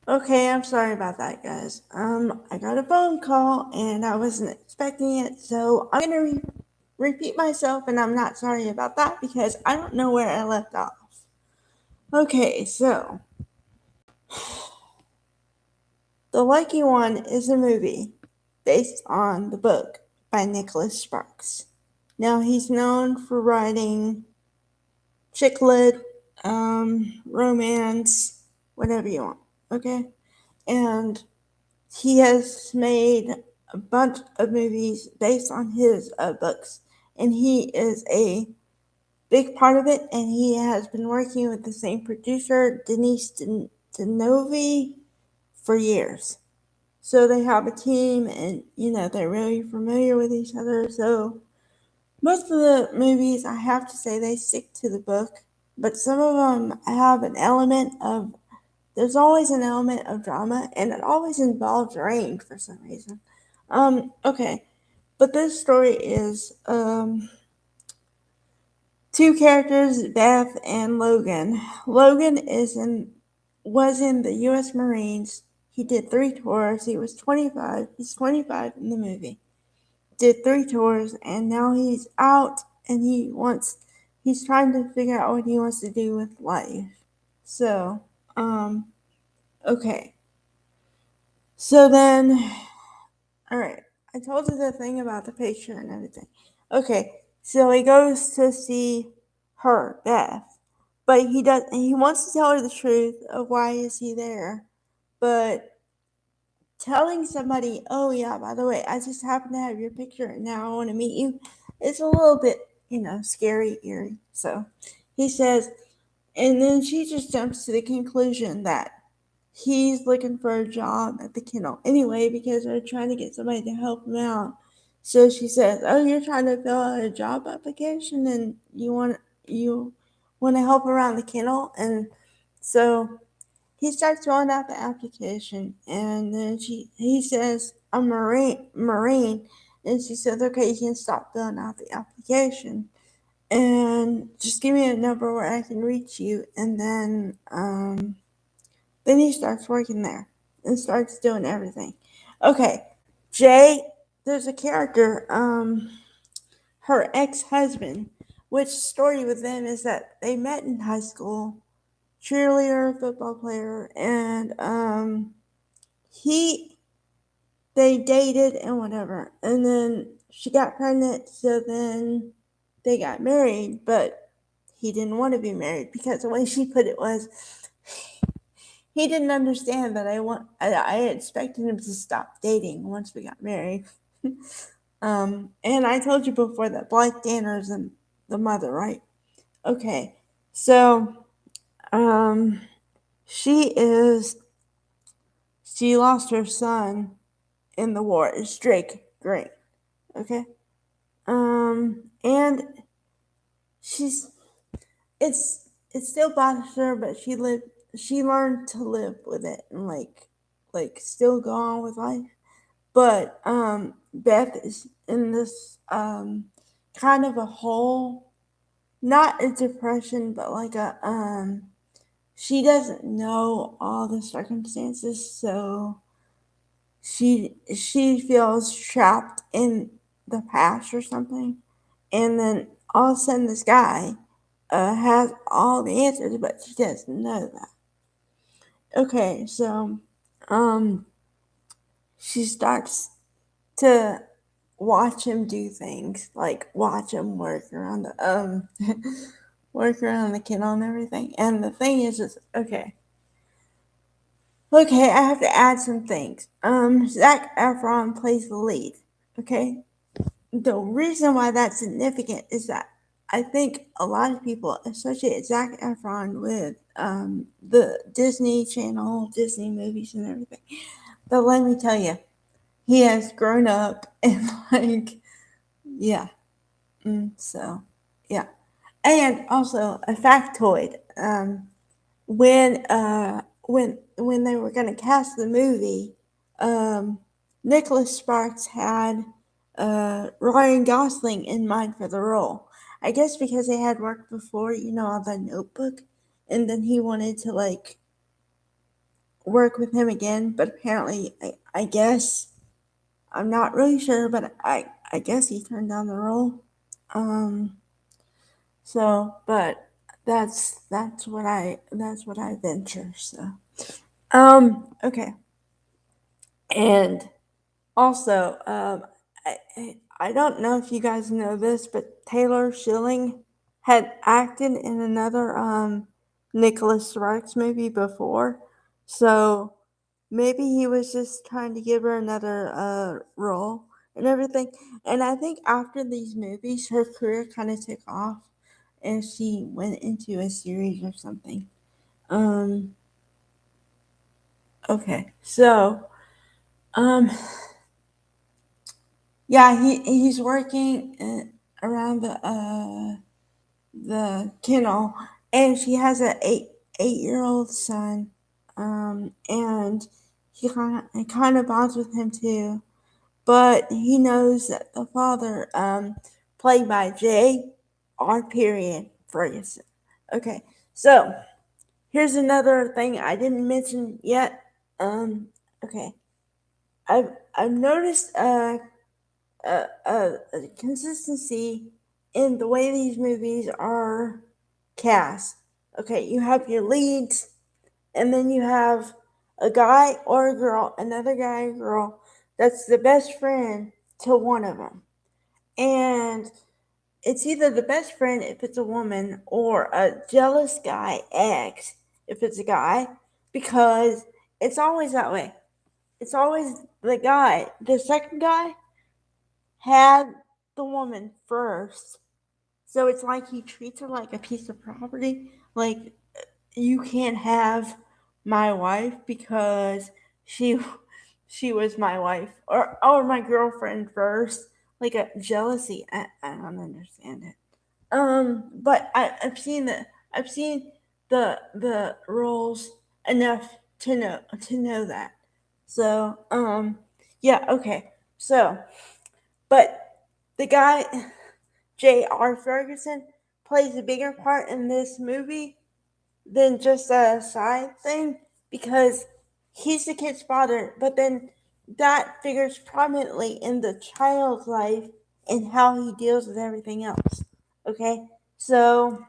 Okay, I'm sorry about that, guys. I got a phone call and I wasn't expecting it, so I'm gonna repeat myself, and I'm not sorry about that because I don't know where I left off. Okay, so The Lucky One is a movie based on the book by Nicholas Sparks. Now he's known for writing chick lit, romance, whatever you want. Okay, and he has made a bunch of movies based on his books, and he is a big part of it. And he has been working with the same producer, Denise Denovi, for years. So they have a team, and they're really familiar with each other. So most of the movies, I have to say, they stick to the book, but some of them have an element of there's always an element of drama, and it always involves rain for some reason. Okay, but this story is two characters, Beth and Logan. Logan was in the U.S. Marines. He did 3 tours. He was 25. He's 25 in the movie. Did 3 tours, and now he's out, and he's trying to figure out what he wants to do with life. So, um, okay. So then, all right. I told you the thing about the picture and everything. Okay, so he goes to see her, Beth, but he wants to tell her the truth of why is he there, but telling somebody, oh yeah, by the way, I just happen to have your picture and now I want to meet you, it's a little bit, scary, eerie. So he says, and then she just jumps to the conclusion that he's looking for a job at the kennel anyway because they're trying to get somebody to help him out. So she says, "Oh, you're trying to fill out a job application and you want to help around the kennel." And so he starts filling out the application, and then he says, "I'm Marine," and she says, "Okay, you can stop filling out the application." And just give me a number where I can reach you, and then he starts working there and starts doing everything. Okay, Jay, there's a character, her ex husband, which story with them is that they met in high school, cheerleader, football player, and he they dated and whatever, and then she got pregnant, so then they got married, but he didn't want to be married because the way she put it was he didn't understand that I expected him to stop dating once we got married. And I told you before that Blythe Danner's the mother, right? Okay, so um, she is she lost her son in the war. It's Drake Green. Okay, and she's it's it still bothers her, but she learned to live with it and like still go on with life. But Beth is in this kind of a hole, not a depression, but like a she doesn't know all the circumstances, so she feels trapped in the past or something, and then all of a sudden this guy has all the answers, but she doesn't know that. Okay, so um she starts to watch him do things, like watch him work around the work around the kennel and everything. And the thing is just okay, I have to add some things. Zac Efron plays the lead. Okay, the reason why that's significant is that I think a lot of people associate Zac Efron with the Disney Channel, Disney movies, and everything. But let me tell you, he has grown up and yeah. So yeah, and also a factoid. When they were gonna cast the movie, um, Nicholas Sparks had Ryan Gosling in mind for the role. I guess because they had worked before, on the Notebook, and then he wanted to work with him again, but apparently, I guess, I'm not really sure, but I guess he turned down the role. Um, but that's what I venture. So, okay, and also, I don't know if you guys know this, but Taylor Schilling had acted in another Nicholas Sparks movie before, so maybe he was just trying to give her another role and everything. And I think after these movies, her career kind of took off, and she went into a series or something. Um, okay, so um, yeah, he's working around the kennel, and she has a 8-year old son, and he kind of bonds with him too. But he knows that the father, played by J. R. Period Ferguson. Okay, so here's another thing I didn't mention yet. Um, okay, I've noticed a consistency in the way these movies are cast. Okay, you have your leads, and then you have a guy or a girl, another guy or girl that's the best friend to one of them. And it's either the best friend if it's a woman or a jealous guy ex if it's a guy, because it's always that way. It's always the guy. The second guy had the woman first. So it's like he treats her like a piece of property. Like, you can't have my wife because she she was my wife, or my girlfriend first. Like a jealousy. I don't understand it. But I've seen the roles enough to know that. So yeah, okay. So, but the guy J.R. Ferguson plays a bigger part in this movie than just a side thing, because he's the kid's father, but then that figures prominently in the child's life and how he deals with everything else. Okay? So,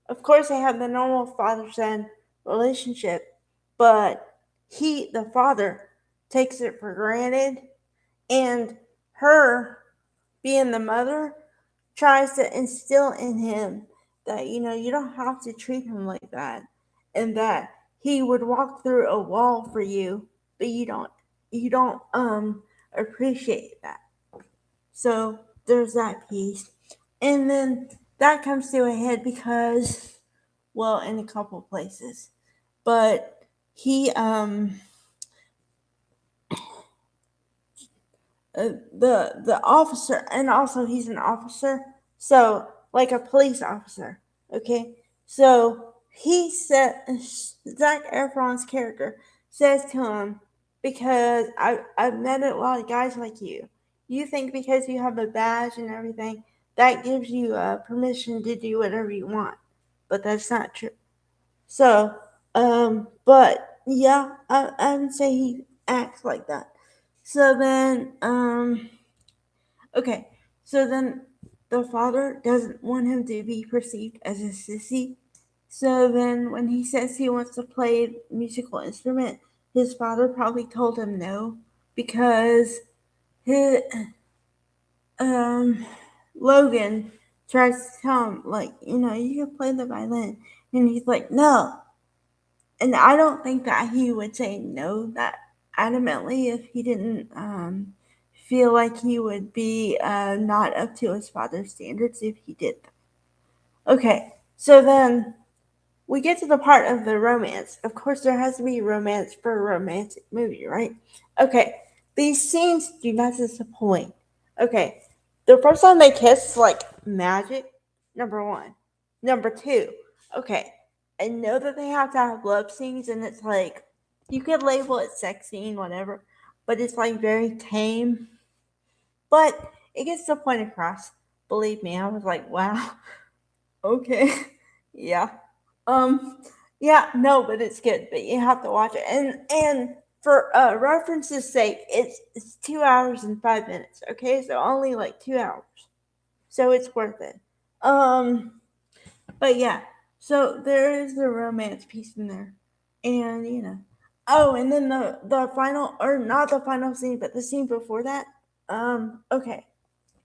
of course, they have the normal father son relationship, but the father, takes it for granted, and her, being the mother, tries to instill in him that, you don't have to treat him like that, and that he would walk through a wall for you, but you don't appreciate that. So there's that piece. And then that comes to a head because, well, in a couple places. But he the officer, and also he's an officer, so like a police officer. Okay, so he said, Zach Efron's character says to him, because I've met a lot of guys like you think because you have a badge and everything, that gives you permission to do whatever you want, but that's not true. So but yeah, I would say he acts like that. So then, okay, so then the father doesn't want him to be perceived as a sissy. So then, when he says he wants to play a musical instrument, his father probably told him no, because his um Logan tries to tell him, like, you can play the violin, and he's like, no. And I don't think that he would say no that adamantly if he didn't feel like he would be not up to his father's standards if he did that. Okay, so then we get to the part of the romance. Of course, there has to be romance for a romantic movie, right? Okay, these scenes do not disappoint. Okay, the first time they kiss is like magic, number one. Number two, okay, I know that they have to have love scenes, and it's like, you could label it sex scene, whatever, but it's like very tame. But it gets the point across. Believe me, I was like, wow, okay, yeah. Um, Yeah, no, but it's good. But you have to watch it, and for reference's sake, it's 2 hours and 5 minutes. Okay, so only like 2 hours, so it's worth it. Um, but yeah, so there is the romance piece in there, and oh, and then the final, or not the final scene, but the scene before that. Okay,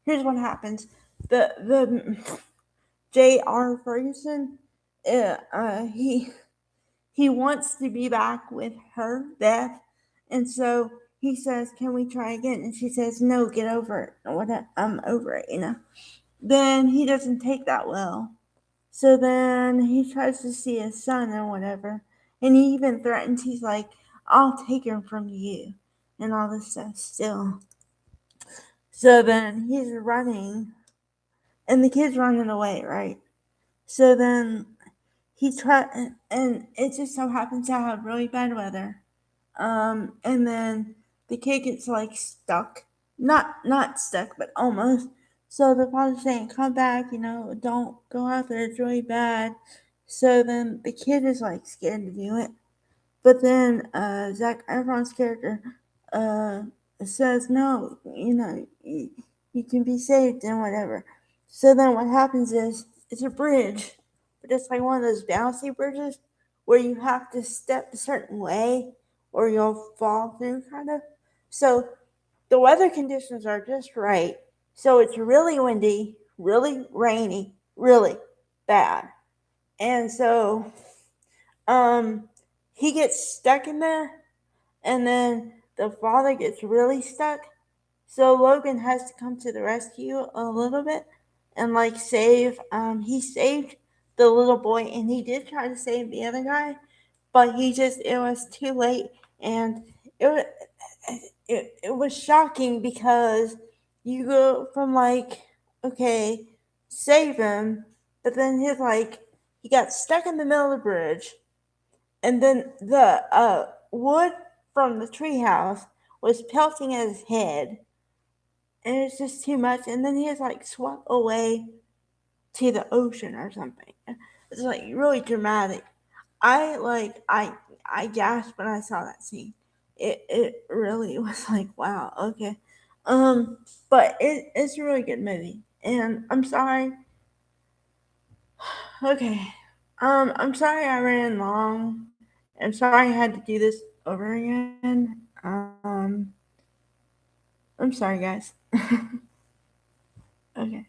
here's what happens. The J.R. Ferguson, he wants to be back with her, Beth, and so he says, "Can we try again?" And she says, "No, get over it. I'm over it." Then he doesn't take that well. So then he tries to see his son or whatever, and he even threatens. He's like, "I'll take him from you," and all this stuff. Still, so then he's running, and the kid's running away, right? So then he try, and it just so happens to have really bad weather. And then the kid gets like stuck, not stuck, but almost. So the father's saying, "Come back, don't go out there. It's really bad." So then the kid is like scared to do it. But then Zach Efron's character uh, says, "No, you can be saved and whatever." So then what happens is it's a bridge, but it's like one of those bouncy bridges where you have to step a certain way or you'll fall through, kind of. So the weather conditions are just right. So it's really windy, really rainy, really bad. And so um, he gets stuck in there, and then the father gets really stuck. So Logan has to come to the rescue a little bit and like save. He saved the little boy, and he did try to save the other guy, but it was too late, and it was it was shocking because you go from like, okay, save him, but then he got stuck in the middle of the bridge, and then the wood from the treehouse was pelting at his head, and it's just too much. And then he was like swept away to the ocean or something. It's like really dramatic. I gasped when I saw that scene. It really was like, wow, okay. But it's a really good movie, and I'm sorry. Okay, I'm sorry I ran long. I'm sorry I had to do this over again. I'm sorry, guys. Okay.